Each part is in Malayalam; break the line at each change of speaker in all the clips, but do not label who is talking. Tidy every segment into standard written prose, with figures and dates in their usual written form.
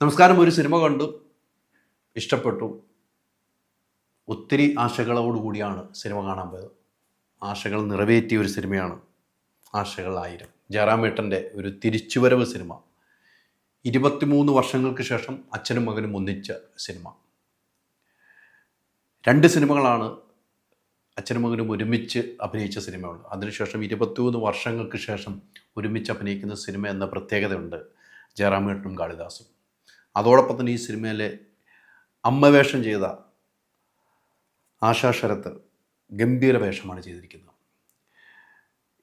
നമസ്കാരം. ഒരു സിനിമ കണ്ടു, ഇഷ്ടപ്പെട്ടു. ഒത്തിരി ആശകളോടുകൂടിയാണ് സിനിമ കാണാൻ പോയത്. ആശകൾ നിറവേറ്റിയ ഒരു സിനിമയാണ് ആശകൾ 1000. ജയറാമേട്ടൻ്റെ ഒരു തിരിച്ചുവരവ് സിനിമ. 23 വർഷങ്ങൾക്ക് ശേഷം അച്ഛനും മകനും ഒന്നിച്ച സിനിമ. 2 സിനിമകളാണ് അച്ഛനും മകനും ഒരുമിച്ച് അഭിനയിച്ച സിനിമയുള്ളത്. അതിനുശേഷം 23 വർഷങ്ങൾക്ക് ശേഷം ഒരുമിച്ച് അഭിനയിക്കുന്ന സിനിമ എന്ന പ്രത്യേകതയുണ്ട് ജയറാമേട്ടനും കാളിദാസും. അതോടൊപ്പം തന്നെ ഈ സിനിമയിലെ അമ്മവേഷം ചെയ്ത ആശാ ശരത്ത് ഗംഭീര വേഷമാണ് ചെയ്തിരിക്കുന്നത്.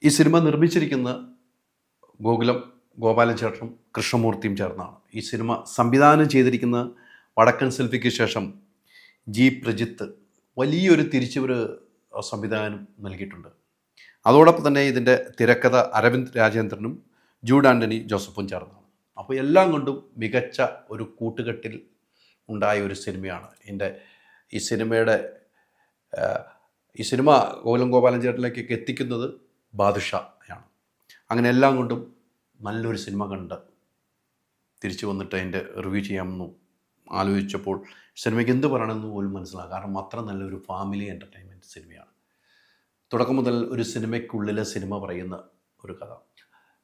ഈ സിനിമ നിർമ്മിച്ചിരിക്കുന്ന ഗോകുലം ഗോപാലൻ ചേട്ടനും കൃഷ്ണമൂർത്തിയും ചേർന്നാണ്. ഈ സിനിമ സംവിധാനം ചെയ്തിരിക്കുന്ന വടക്കൻ സെൽഫിക്ക് ശേഷം ജി പ്രജിത്ത് വലിയൊരു തിരിച്ചുവരവ് സംവിധാനം നൽകിയിട്ടുണ്ട്. അതോടൊപ്പം തന്നെ ഇതിൻ്റെ തിരക്കഥ അരവിന്ദ് രാജേന്ദ്രനും ജൂഡ് ആൻ്റണി ജോസഫും ചേർന്നാണ്. അപ്പോൾ എല്ലാം കൊണ്ടും മികച്ച ഒരു കൂട്ടുകെട്ടിൽ ഉണ്ടായ ഒരു സിനിമയാണ്. ഈ സിനിമ ഗോകുലം ഗോപാലൻ ചേട്ടനിലേക്കൊക്കെ എത്തിക്കുന്നത് ബാദുഷയാണ്. അങ്ങനെ എല്ലാം കൊണ്ടും നല്ലൊരു സിനിമ കണ്ട് തിരിച്ചു വന്നിട്ട് അതിൻ്റെ റിവ്യൂ ചെയ്യാമെന്നും ആലോചിച്ചപ്പോൾ സിനിമയ്ക്ക് എന്ത് പറയണമെന്ന് പോലും മനസ്സിലാകും. കാരണം അത്ര നല്ലൊരു ഫാമിലി എൻ്റർടൈൻമെൻറ്റ് സിനിമയാണ്. തുടക്കം മുതൽ ഒരു സിനിമയ്ക്കുള്ളിലെ സിനിമ പറയുന്ന ഒരു കഥ.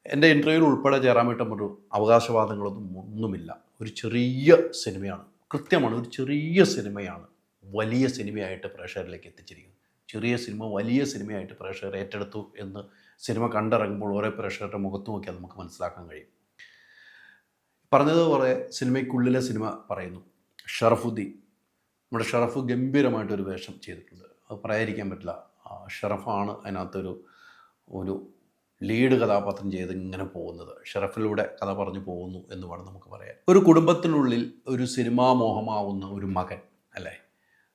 എൻ്റെ ഇൻ്റർവ്യൂവിൽ ഉൾപ്പെടെ ജയറാമേട്ടൻ ഒരു ഒന്നുമില്ല. ഒരു ചെറിയ സിനിമയാണ്, കൃത്യമാണ്, ഒരു ചെറിയ സിനിമയാണ് വലിയ സിനിമയായിട്ട് പ്രേക്ഷകരിലേക്ക് എത്തിച്ചിരിക്കുന്നത്. ചെറിയ സിനിമ വലിയ സിനിമയായിട്ട് പ്രേക്ഷകർ ഏറ്റെടുത്തു എന്ന് സിനിമ കണ്ടിറങ്ങുമ്പോൾ ഓരോ പ്രേക്ഷകരുടെ മുഖത്ത് നോക്കിയാൽ നമുക്ക് മനസ്സിലാക്കാൻ കഴിയും. പറഞ്ഞതുപോലെ സിനിമയ്ക്കുള്ളിലെ സിനിമ പറയുന്നു. ഷറഫുദ്ദീൻ, നമ്മുടെ ഷറഫ് ഗംഭീരമായിട്ടൊരു വേഷം ചെയ്തിട്ടുണ്ട്. അത് പറയാതിരിക്കാൻ പറ്റില്ല. ഷറഫാണ് അതിനകത്തൊരു ലീഡ് കഥാപാത്രം ചെയ്ത് ഇങ്ങനെ പോകുന്നത്. ഷറഫിലൂടെ കഥ പറഞ്ഞു പോകുന്നു എന്ന് വേണം നമുക്ക് പറയാൻ. ഒരു കുടുംബത്തിനുള്ളിൽ ഒരു സിനിമാ മോഹമാവുന്ന ഒരു മകൻ അല്ലേ.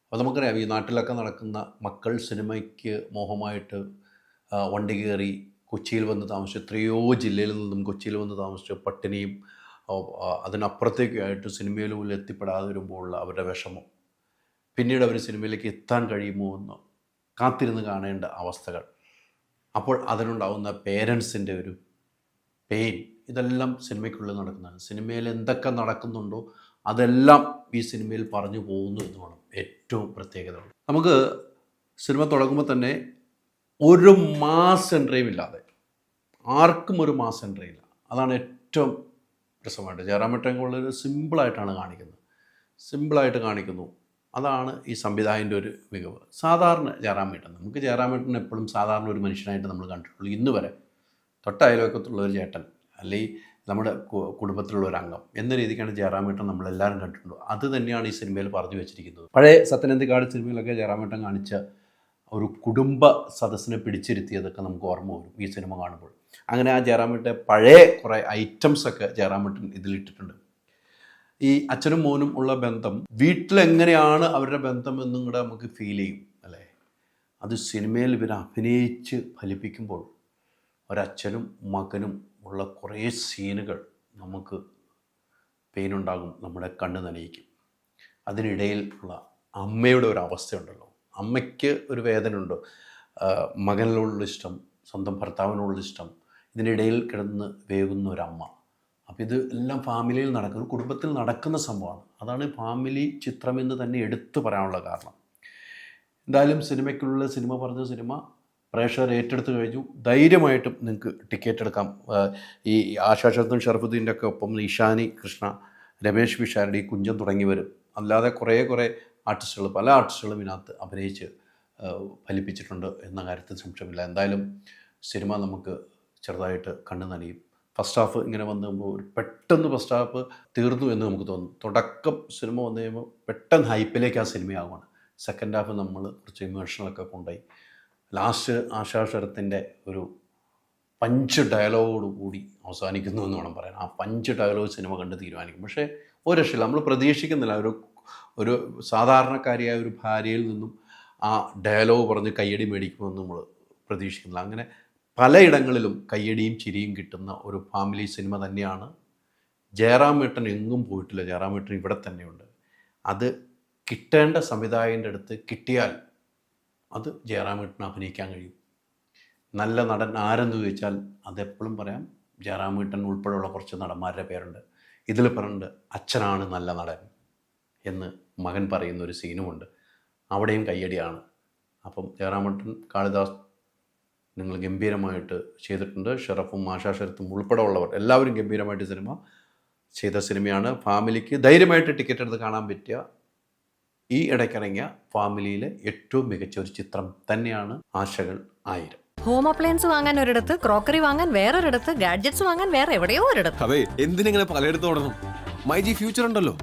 അപ്പോൾ നമുക്കറിയാം, ഈ നാട്ടിലൊക്കെ നടക്കുന്ന മക്കൾ സിനിമയ്ക്ക് മോഹമായിട്ട് വണ്ടി കയറി കൊച്ചിയിൽ വന്ന് താമസിച്ചു, എത്രയോ ജില്ലയിൽ നിന്നും കൊച്ചിയിൽ വന്ന് താമസിച്ച് പട്ടിണിയും അതിനപ്പുറത്തേക്കുമായിട്ട് സിനിമയിൽ പോലും എത്തിപ്പെടാതെ വരുമ്പോഴുള്ള അവരുടെ വിഷമം, പിന്നീട് അവർ സിനിമയിലേക്ക് എത്താൻ കഴിയുമോ എന്ന് കാത്തിരുന്ന് കാണേണ്ട അവസ്ഥകൾ, അപ്പോൾ അതിനുണ്ടാവുന്ന പേരൻസിൻ്റെ ഒരു പെയിൻ, ഇതെല്ലാം സിനിമയ്ക്കുള്ളിൽ നടക്കുന്നതാണ്. സിനിമയിൽ എന്തൊക്കെ നടക്കുന്നുണ്ടോ അതെല്ലാം ഈ സിനിമയിൽ പറഞ്ഞു പോകുന്നു എന്ന് വേണം ഏറ്റവും പ്രത്യേകത. നമുക്ക് സിനിമ തുടങ്ങുമ്പോൾ തന്നെ ഒരു മാസ് എൻട്രിയും ഇല്ലാതെ, ആർക്കും ഒരു മാസ് എൻട്രി ഇല്ല. അതാണ് ഏറ്റവും രസമായിട്ട്. ജയറാമേട്ടൻ ഉള്ളൊരു സിമ്പിളായിട്ടാണ് സിമ്പിളായിട്ട് കാണിക്കുന്നു. അതാണ് ഈ സംവിധായകൻ്റെ ഒരു മികവ്. സാധാരണ നമുക്ക് ജയറാമേട്ടൻ എപ്പോഴും സാധാരണ ഒരു മനുഷ്യനായിട്ട് നമ്മൾ കണ്ടിട്ടുള്ളൂ. ഇന്ന് വരെ തൊട്ടയൽവക്കത്തുള്ള ഒരു ചേട്ടൻ, അല്ലെങ്കിൽ നമ്മുടെ കുടുംബത്തിലുള്ള ഒരു അംഗം എന്ന രീതിക്കാണ് ജയറാമേട്ടൻ നമ്മളെല്ലാവരും കണ്ടിട്ടുള്ളൂ. അത് തന്നെയാണ് ഈ സിനിമയിൽ പറഞ്ഞു വെച്ചിരിക്കുന്നത്. പഴയ സത്യനന്ദിക്കാട് സിനിമയിലൊക്കെ ജയറാമേട്ടൻ കാണിച്ച ഒരു കുടുംബ സദസ്സിനെ പിടിച്ചിരുത്തിയതൊക്കെ നമുക്ക് ഓർമ്മ വരും ഈ സിനിമ കാണുമ്പോൾ. അങ്ങനെ ആ ജയറാമേട്ടൻ്റെ പഴയ കുറേ ഐറ്റംസൊക്കെ ജയറാമേട്ടൻ ഇതിലിട്ടിട്ടുണ്ട്. ഈ അച്ഛനും മോനും ഉള്ള ബന്ധം, വീട്ടിലെങ്ങനെയാണ് അവരുടെ ബന്ധം എന്നും കൂടെ നമുക്ക് ഫീൽ ചെയ്യും അല്ലേ. അത് സിനിമയിൽ ഇവർ അഭിനയിച്ച് ഫലിപ്പിക്കുമ്പോൾ ഒരച്ഛനും മകനും ഉള്ള കുറേ സീനുകൾ നമുക്ക് പെയിനുണ്ടാകും, നമ്മുടെ കണ്ണ് നനയിക്കും. അതിനിടയിൽ ഉള്ള അമ്മയുടെ ഒരു അവസ്ഥയുണ്ടല്ലോ, അമ്മയ്ക്ക് ഒരു വേദനയുണ്ട്, മകനിലുള്ള ഇഷ്ടം, സ്വന്തം ഭർത്താവിനുള്ള ഇഷ്ടം, ഇതിനിടയിൽ കിടന്ന് വേകുന്ന ഒരമ്മ. അപ്പോൾ ഇത് എല്ലാം ഫാമിലിയിൽ നടക്കുന്ന, കുടുംബത്തിൽ നടക്കുന്ന സംഭവമാണ്. അതാണ് ഫാമിലി ചിത്രമെന്ന് തന്നെ എടുത്തു പറയാനുള്ള കാരണം. എന്തായാലും സിനിമയ്ക്കുള്ള സിനിമ പ്രേക്ഷകർ ഏറ്റെടുത്ത് കഴിഞ്ഞു. ധൈര്യമായിട്ടും നിങ്ങൾക്ക് ടിക്കറ്റ് എടുക്കാം. ഈ ആശാശത്തും ഷറഫുദ്ദീൻ്റെ ഒക്കെ ഒപ്പം ഇഷാനി കൃഷ്ണ, രമേശ് പിഷാരടി, കുഞ്ചൻ തുടങ്ങിയവർ, അല്ലാതെ കുറേ ആർട്ടിസ്റ്റുകൾ, പല ആർട്ടിസ്റ്റുകളും ഇതിനകത്ത് അഭിനയിച്ച് ഫലിപ്പിച്ചിട്ടുണ്ട് എന്ന കാര്യത്തിൽ സംശയമില്ല. എന്തായാലും സിനിമ നമുക്ക് ചെറുതായിട്ട് കണ്ണു നനയും. ഫസ്റ്റ് ഹാഫ് ഇങ്ങനെ വന്നുമ്പോൾ പെട്ടെന്ന് ഫസ്റ്റ് ഹാഫ് തീർന്നു എന്ന് നമുക്ക് തോന്നും. തുടക്കം സിനിമ വന്നു കഴിയുമ്പോൾ പെട്ടെന്ന് ഹൈപ്പിലേക്ക് ആ സിനിമയാവുകയാണ്. സെക്കൻഡ് ഹാഫ് നമ്മൾ കുറച്ച് ഇമോഷണലൊക്കെ കൊണ്ടുപോയി ലാസ്റ്റ് ആശാ ശരത്തിൻ്റെ ഒരു പഞ്ച് ഡയലോഗോട് കൂടി അവസാനിക്കുന്നു എന്ന് വേണം പറയാൻ. ആ പഞ്ച് ഡയലോഗ് സിനിമ കണ്ട് തീരുമാനിക്കും. പക്ഷേ ഒരു രക്ഷയില്ല, നമ്മൾ പ്രതീക്ഷിക്കുന്നില്ല. ഒരു സാധാരണക്കാരിയായ ഒരു ഭാര്യയിൽ നിന്നും ആ ഡയലോഗ് പറഞ്ഞ് കയ്യടി മേടിക്കുമെന്ന് നമ്മൾ പ്രതീക്ഷിക്കുന്നില്ല. അങ്ങനെ പലയിടങ്ങളിലും കയ്യടിയും ചിരിയും കിട്ടുന്ന ഒരു ഫാമിലി സിനിമ തന്നെയാണ്. ജയറാമേട്ടൻ എങ്ങും പോയിട്ടില്ല, ജയറാമേട്ടൻ ഇവിടെ തന്നെയുണ്ട്. അത് കിട്ടേണ്ട സംവിധായകൻ്റെ അടുത്ത് കിട്ടിയാൽ അത് ജയറാമേട്ടന് അഭിനയിക്കാൻ കഴിയും. നല്ല നടൻ ആരെന്ന് ചോദിച്ചാൽ അതെപ്പോഴും പറയാം, ജയറാമേട്ടൻ ഉൾപ്പെടെയുള്ള കുറച്ച് നടന്മാരുടെ പേരുണ്ട്. ഇതിൽ പറഞ്ഞിട്ട് അച്ഛനാണ് നല്ല നടൻ എന്ന് മകൻ പറയുന്ന ഒരു സീനുമുണ്ട്. അവിടെയും കയ്യടിയാണ്. അപ്പം ജയറാമേട്ടൻ, കാളിദാസ് നിങ്ങൾ ഗംഭീരമായിട്ട് ചെയ്തിട്ടുണ്ട്. ഷറഫും ആശാ ശരത്തും ഉൾപ്പെടെ ഉള്ളവർ എല്ലാവരും ഗംഭീരമായിട്ട് സിനിമ ചെയ്ത സിനിമയാണ്. ഫാമിലിക്ക് ധൈര്യമായിട്ട് ടിക്കറ്റ് എടുത്ത് കാണാൻ പറ്റിയ, ഈ ഇടയ്ക്കിറങ്ങിയ ഫാമിലിയിലെ ഏറ്റവും മികച്ച ഒരു ചിത്രം തന്നെയാണ് ആശകൾ 1000.
ഹോം അപ്ലയൻസ് വാങ്ങാൻ ഒരിടത്ത്, ക്രോക്കറി വാങ്ങാൻ വേറൊരിടത്ത്, ഗാഡ്ജറ്റ്സ് വാങ്ങാൻ വേറെ എവിടെയോ ഒരിടത്ത്.
അതെ, എന്തിനെങ്ങനെ പലയിടത്തും ഓടണം? മൈജി ഫ്യൂച്ചർ ഉണ്ടല്ലോ.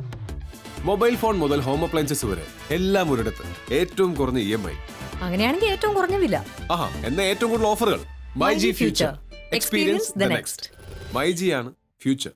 മൊബൈൽ ഫോൺ മുതൽ ഹോം അപ്ലയൻസസ് വരെ എല്ലാം ഒരിടത്ത്. ഏറ്റവും കുറഞ്ഞ EMI.
അങ്ങനെയാണെങ്കിൽ ഏറ്റവും കുറഞ്ഞ വില.
ആഹാ, എന്നാ ഏറ്റവും കൂടുതൽ ഓഫറുകൾ. MyG future. Experience the next. MyG ആണ് ഫ്യൂച്ചർ.